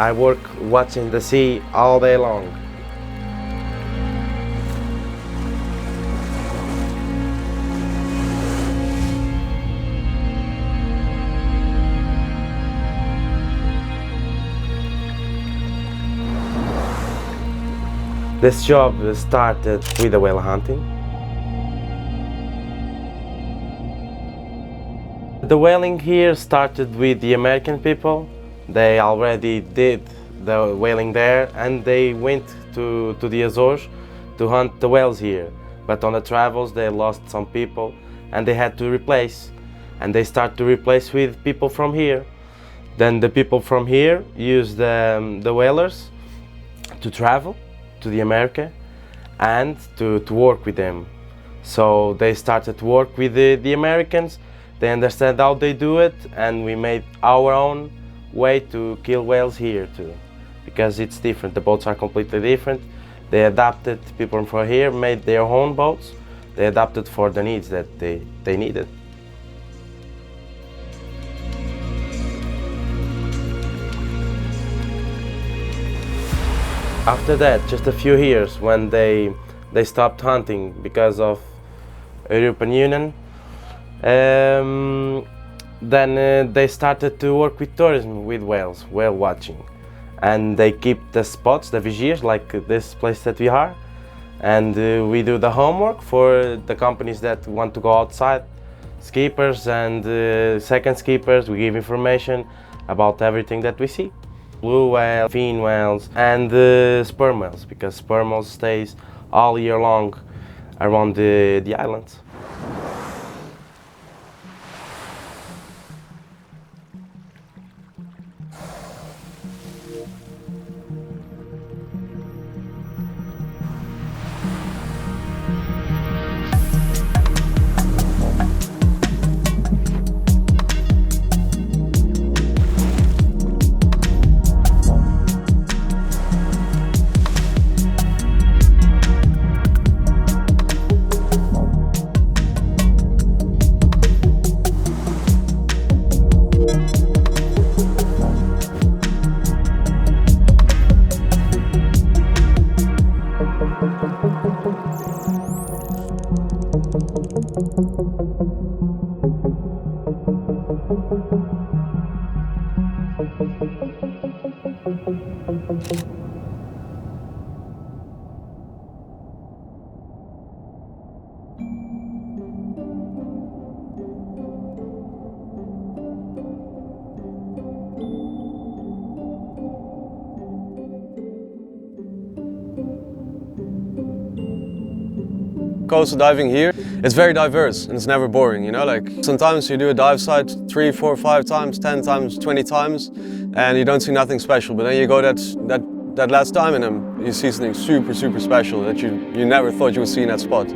I work watching the sea all day long. This job started with the whale hunting. The whaling here started with the American people. They already did the whaling there and they went to the Azores to hunt the whales here. But on the travels they lost some people and they had to replace. And they start to replace with people from here. Then the people from here use the whalers to travel to the America and to work with them. So they started to work with the Americans. They understand how they do it, and we made our own way to kill whales here too, because it's different. The boats are completely different. They adapted, people from here made their own boats. They adapted for the needs that they needed. After that, just a few years, when they stopped hunting because of European Union, then they started to work with tourism, with whales, whale watching. And they keep the spots, the vigiers, like this place that we are. And we do the homework for the companies that want to go outside, skippers and second skippers. We give information about everything that we see. Blue whale, fin whales, and sperm whales, because sperm whales stays all year long around the islands. Coastal diving here, it's very diverse and it's never boring, you know, like sometimes you do a dive site 3, 4, 5 times, 10 times, 20 times and you don't see nothing special, but then you go that last time and you see something super special that you never thought you would see in that spot.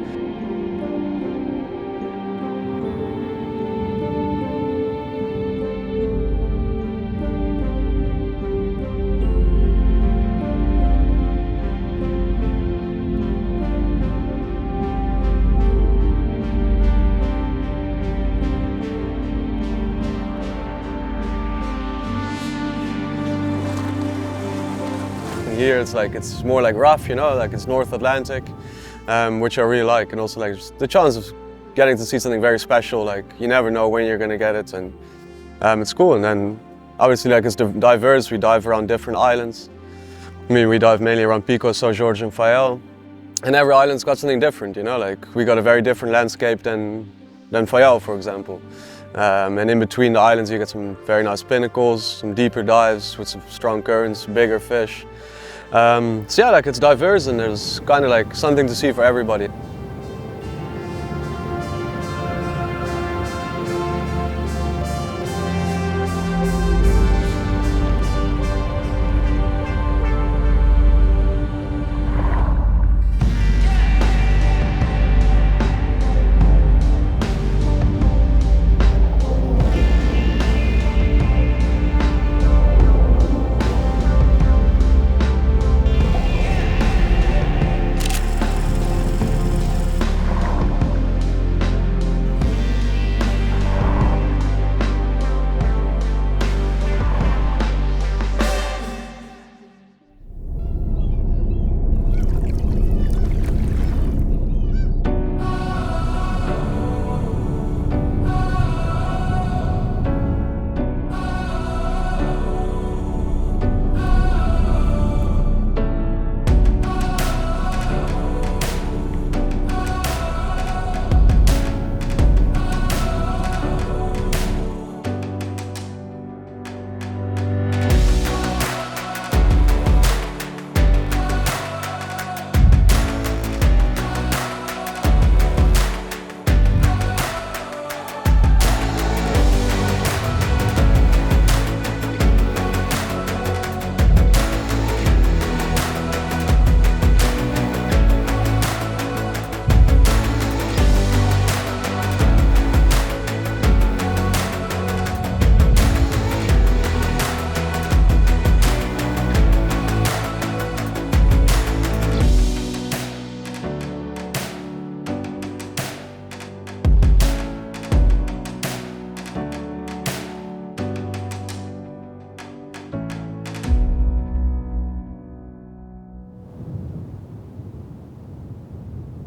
Here it's more like rough, you know, like it's North Atlantic, which I really like, and also like the chance of getting to see something very special. Like you never know when you're gonna get it, and it's cool. And then obviously like it's diverse. We dive around different islands. I mean, we dive mainly around Pico, Azzorre, and Fayal, and every island's got something different, you know. Like we got a very different landscape than Fayal, for example. And in between the islands, you get some very nice pinnacles, some deeper dives with some strong currents, bigger fish. So yeah, like it's diverse and there's kind of like something to see for everybody.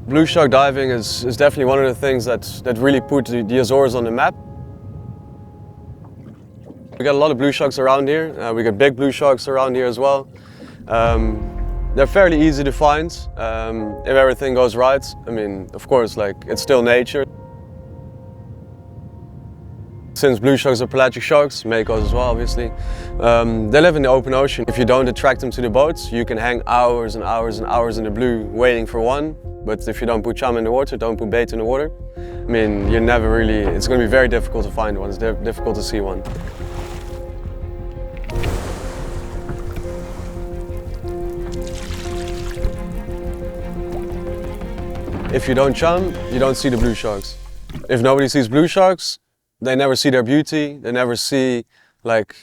Blue shark diving is definitely one of the things that really put the Azores on the map. We got a lot of blue sharks around here. We got big blue sharks around here as well. They're fairly easy to find if everything goes right. I mean, of course, like, it's still nature. Since blue sharks are pelagic sharks, makos as well, obviously, they live in the open ocean. If you don't attract them to the boats, you can hang hours and hours and hours in the blue waiting for one. But if you don't put chum in the water, don't put bait in the water, I mean, you're never really, it's going to be very difficult to find one. It's difficult to see one. If you don't chum, you don't see the blue sharks. If nobody sees blue sharks, they never see their beauty. They never see, like,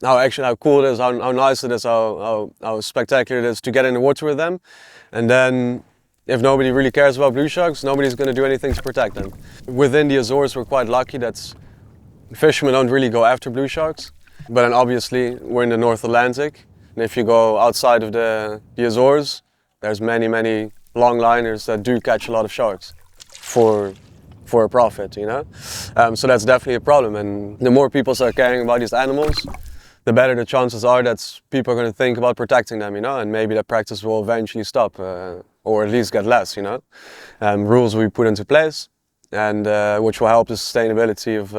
how cool it is, how nice it is, how spectacular it is to get in the water with them. And then, if nobody really cares about blue sharks, nobody's going to do anything to protect them. Within the Azores, we're quite lucky that fishermen don't really go after blue sharks. But then obviously, we're in the North Atlantic. And if you go outside of the Azores, there's many, many longliners that do catch a lot of sharks for a profit, you know? So that's definitely a problem. And the more people start caring about these animals, the better the chances are that people are going to think about protecting them, you know? And maybe that practice will eventually stop, or at least get less, you know? Rules will be put into place, and which will help the sustainability of,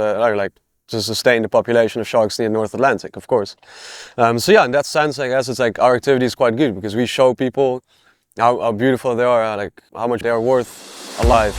to sustain the population of sharks in the North Atlantic, of course. So yeah, in that sense, I guess it's like our activity is quite good because we show people how beautiful they are, like how much they are worth alive.